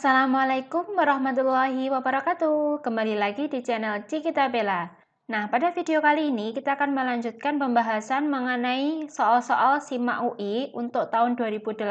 Assalamualaikum warahmatullahi wabarakatuh. Kembali lagi di channel Cikita Bella. Nah, pada video kali ini kita akan melanjutkan pembahasan mengenai soal-soal SIMAK UI untuk tahun 2018,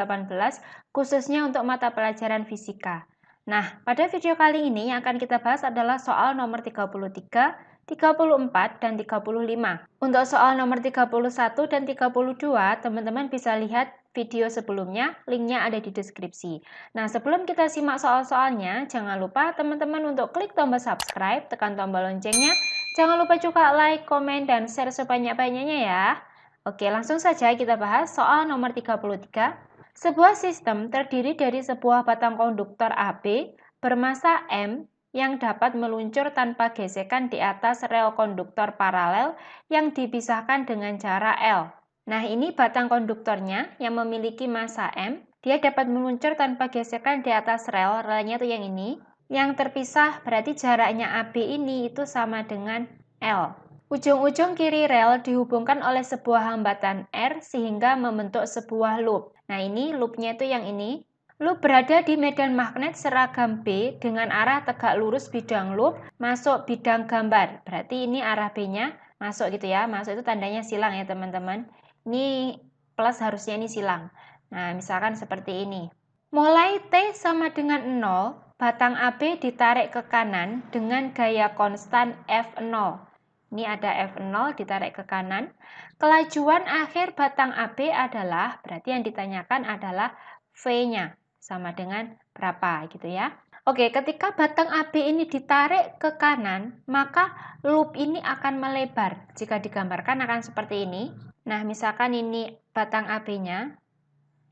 khususnya untuk mata pelajaran fisika. Nah, pada video kali ini yang akan kita bahas adalah soal nomor 33, 34, dan 35. Untuk soal nomor 31 dan 32, teman-teman bisa lihat video sebelumnya, linknya ada di deskripsi. Nah, sebelum kita simak soal-soalnya, jangan lupa teman-teman untuk klik tombol subscribe, tekan tombol loncengnya. Jangan lupa juga like, komen, dan share sebanyak-banyaknya ya. Oke, langsung saja kita bahas soal nomor 33. Sebuah sistem terdiri dari sebuah batang konduktor AB bermasa M yang dapat meluncur tanpa gesekan di atas rel konduktor paralel yang dipisahkan dengan jarak L. Nah, ini batang konduktornya yang memiliki massa M. Dia dapat meluncur tanpa gesekan di atas rel, relnya itu yang ini. Yang terpisah berarti jaraknya AB ini itu sama dengan L. Ujung-ujung kiri rel dihubungkan oleh sebuah hambatan R sehingga membentuk sebuah loop. Nah, ini loopnya itu yang ini. Loop berada di medan magnet seragam B dengan arah tegak lurus bidang loop masuk bidang gambar. Berarti ini arah B-nya masuk gitu ya. Masuk itu tandanya silang ya teman-teman. Ini plus harusnya ini silang. Nah, misalkan seperti ini. Mulai T sama dengan 0, batang AB ditarik ke kanan dengan gaya konstan F0. Ini ada F0 ditarik ke kanan. Kelajuan akhir batang AB adalah, berarti yang ditanyakan adalah V-nya. Sama dengan berapa gitu ya. Oke, ketika batang AB ini ditarik ke kanan, maka loop ini akan melebar. Jika digambarkan akan seperti ini. Nah, misalkan ini batang AB-nya.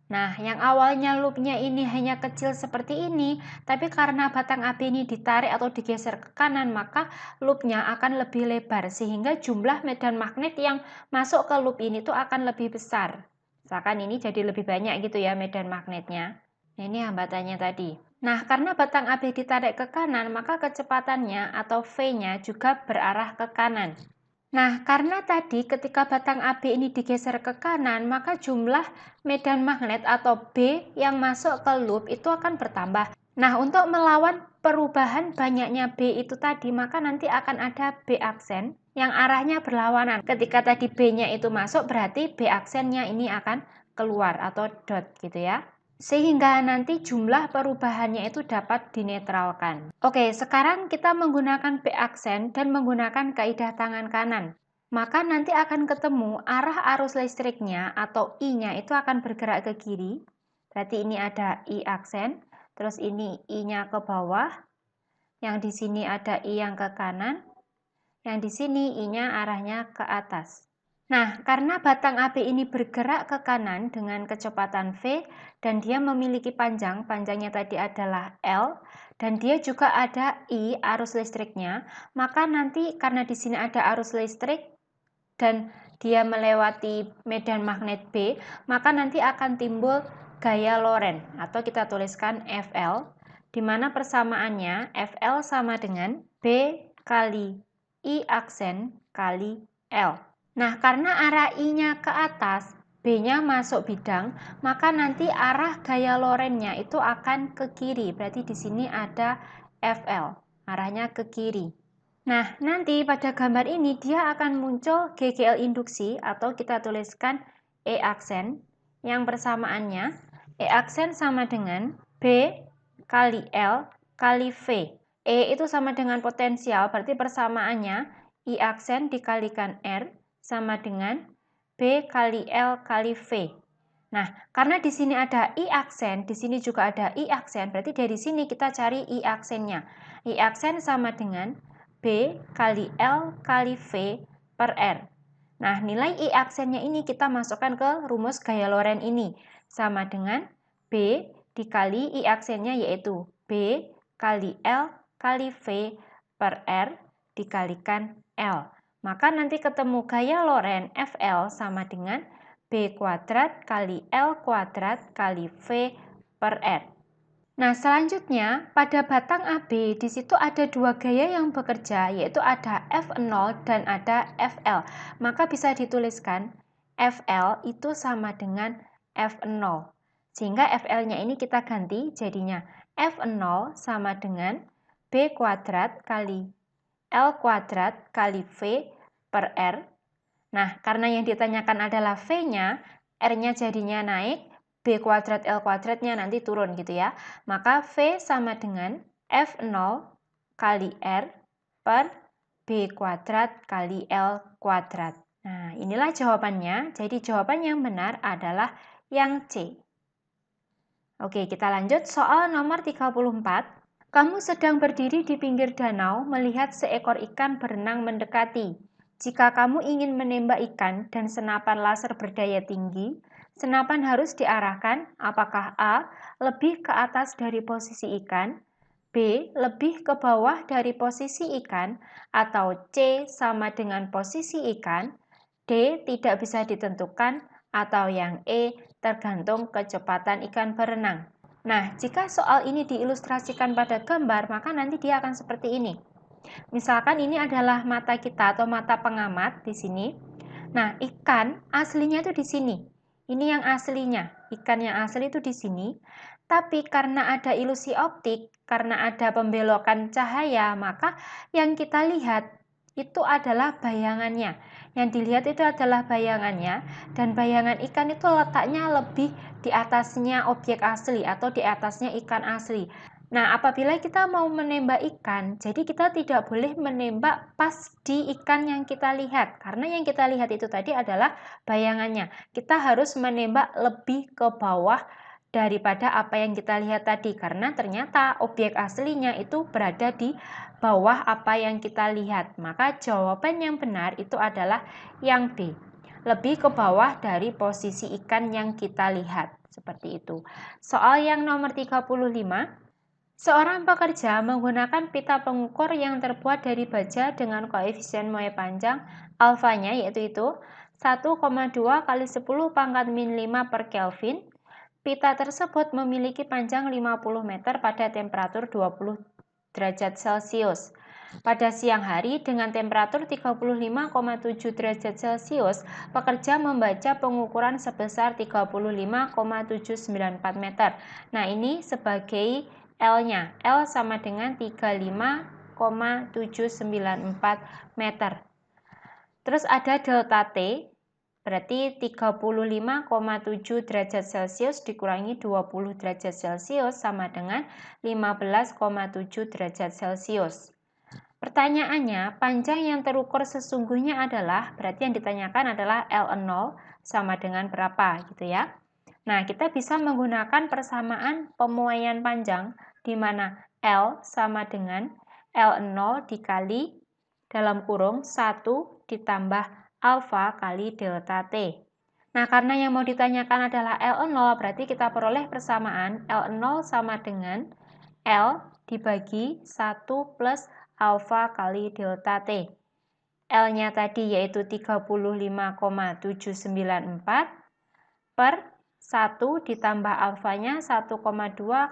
Nah, yang awalnya loopnya ini hanya kecil seperti ini, tapi karena batang AB ini ditarik atau digeser ke kanan, maka loopnya akan lebih lebar, sehingga jumlah medan magnet yang masuk ke loop ini tuh akan lebih besar. Misalkan ini jadi lebih banyak gitu ya medan magnetnya. Nah, ini hambatannya tadi. Nah, karena batang AB ditarik ke kanan, maka kecepatannya atau V-nya juga berarah ke kanan. Nah, karena tadi ketika batang AB ini digeser ke kanan, maka jumlah medan magnet atau B yang masuk ke loop itu akan bertambah. Nah, untuk melawan perubahan banyaknya B itu tadi, maka nanti akan ada B aksen yang arahnya berlawanan. Ketika tadi B-nya itu masuk, berarti B aksennya ini akan keluar atau dot gitu ya. Sehingga nanti jumlah perubahannya itu dapat dinetralkan. Oke, sekarang kita menggunakan B aksen dan menggunakan kaidah tangan kanan. Maka nanti akan ketemu arah arus listriknya atau I-nya itu akan bergerak ke kiri. Berarti ini ada I aksen, terus ini I-nya ke bawah. Yang di sini ada I yang ke kanan. Yang di sini I-nya arahnya ke atas. Nah, karena batang AB ini bergerak ke kanan dengan kecepatan V dan dia memiliki panjangnya tadi adalah L dan dia juga ada I arus listriknya, maka nanti karena di sini ada arus listrik dan dia melewati medan magnet B, maka nanti akan timbul gaya Lorentz atau kita tuliskan FL, di mana persamaannya FL sama dengan B kali I aksen kali L. Nah, karena arah I-nya ke atas, B-nya masuk bidang, maka nanti arah gaya Lorentz-nya itu akan ke kiri. Berarti di sini ada FL, arahnya ke kiri. Nah, nanti pada gambar ini dia akan muncul GGL induksi atau kita tuliskan E aksen yang persamaannya E aksen sama dengan B kali L kali V. E itu sama dengan potensial, berarti persamaannya I aksen dikalikan R sama dengan B kali L kali V. Nah, karena di sini ada I aksen, di sini juga ada I aksen, berarti dari sini kita cari I aksennya. I aksen sama dengan B kali L kali V per R. Nah, nilai I aksennya ini kita masukkan ke rumus gaya Lorentz ini. Sama dengan B dikali I aksennya yaitu B kali L kali V per R dikalikan L. Maka nanti ketemu gaya Lorentz FL sama dengan B kuadrat kali L kuadrat kali V per R. Nah, selanjutnya pada batang AB di situ ada dua gaya yang bekerja, yaitu ada F0 dan ada FL. Maka bisa dituliskan FL itu sama dengan F0. Sehingga FL-nya ini kita ganti jadinya F0 sama dengan B kuadrat kali L kuadrat kali V per R. Nah, karena yang ditanyakan adalah V-nya, R-nya jadinya naik, B kuadrat L kuadratnya nanti turun gitu ya. Maka V sama dengan F0 kali R per B kuadrat kali L kuadrat. Nah, inilah jawabannya. Jadi jawaban yang benar adalah yang C. Oke, kita lanjut soal nomor 34. Kamu sedang berdiri di pinggir danau melihat seekor ikan berenang mendekati. Jika kamu ingin menembak ikan dan senapan laser berdaya tinggi, senapan harus diarahkan apakah A. Lebih ke atas dari posisi ikan, B. Lebih ke bawah dari posisi ikan, atau C. Sama dengan posisi ikan, D. Tidak bisa ditentukan, atau yang E. Tergantung kecepatan ikan berenang. Nah, jika soal ini diilustrasikan pada gambar, maka nanti dia akan seperti ini. Misalkan ini adalah mata kita atau mata pengamat di sini. Nah, ikan aslinya itu di sini. Ini yang aslinya. Ikan yang asli itu di sini. Tapi karena ada ilusi optik, karena ada pembelokan cahaya, maka yang kita lihat itu adalah bayangannya. Yang dilihat itu adalah bayangannya, dan bayangan ikan itu letaknya lebih di atasnya objek asli atau di atasnya ikan asli. Nah, apabila kita mau menembak ikan, jadi kita tidak boleh menembak pas di ikan yang kita lihat, karena yang kita lihat itu tadi adalah bayangannya. Kita harus menembak lebih ke bawah daripada apa yang kita lihat tadi, karena ternyata objek aslinya itu berada di bawah apa yang kita lihat. Maka jawaban yang benar itu adalah yang B. Lebih ke bawah dari posisi ikan yang kita lihat. Seperti itu. Soal yang nomor 35. Seorang pekerja menggunakan pita pengukur yang terbuat dari baja dengan koefisien muai panjang alfanya yaitu 1,2 kali 10 pangkat min 5 per Kelvin. Pita tersebut memiliki panjang 50 meter pada temperatur 20 derajat Celcius. Pada siang hari dengan temperatur 35,7 derajat Celcius, pekerja membaca pengukuran sebesar 35,794 meter. Nah, ini sebagai L-nya. L sama dengan 35,794 meter. Terus ada delta T, berarti 35,7 derajat Celcius dikurangi 20 derajat Celcius sama dengan 15,7 derajat Celcius. Pertanyaannya, panjang yang terukur sesungguhnya adalah, berarti yang ditanyakan adalah L0 sama dengan berapa gitu ya. Nah, kita bisa menggunakan persamaan pemuaian panjang di mana L sama dengan L0 dikali dalam kurung 1 ditambah alfa kali delta T. Nah, karena yang mau ditanyakan adalah L0, berarti kita peroleh persamaan L0 sama dengan L dibagi 1 plus alfa kali delta T. L-nya tadi yaitu 35,794 per 1 ditambah alfanya 1,2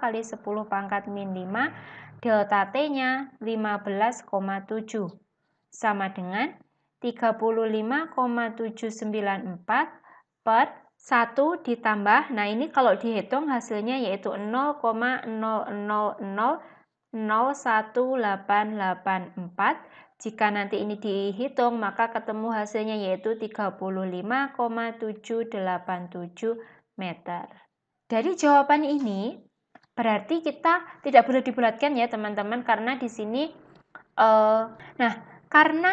kali 10 pangkat min 5, delta T-nya 15,7 sama dengan 35,794 per 1 ditambah, nah ini kalau dihitung hasilnya yaitu 0,00001884. Jika nanti ini dihitung maka ketemu hasilnya yaitu 35,787 meter. Dari jawaban ini berarti kita tidak boleh dibulatkan ya teman-teman, karena di sini karena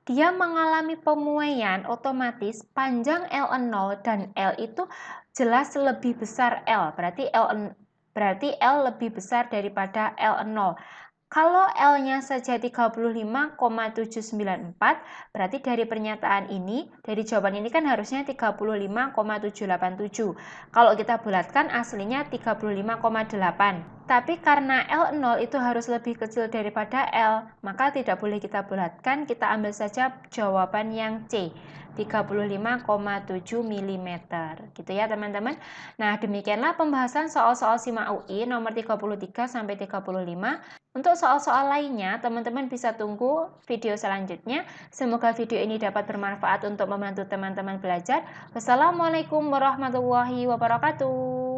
dia mengalami pemuaian, otomatis panjang L0 dan L itu jelas lebih besar L. Berarti L lebih besar daripada L0. Kalau L-nya saja 35,794, berarti dari pernyataan ini, dari jawaban ini kan harusnya 35,787. Kalau kita bulatkan aslinya 35,8. Tapi karena L0 itu harus lebih kecil daripada L, maka tidak boleh kita bulatkan, kita ambil saja jawaban yang C. 35,7 mm gitu ya teman-teman. Nah, demikianlah pembahasan soal-soal SIMA UI nomor 33 sampai 35. Untuk soal-soal lainnya, teman-teman bisa tunggu video selanjutnya. Semoga video ini dapat bermanfaat untuk membantu teman-teman belajar. Wassalamualaikum warahmatullahi wabarakatuh.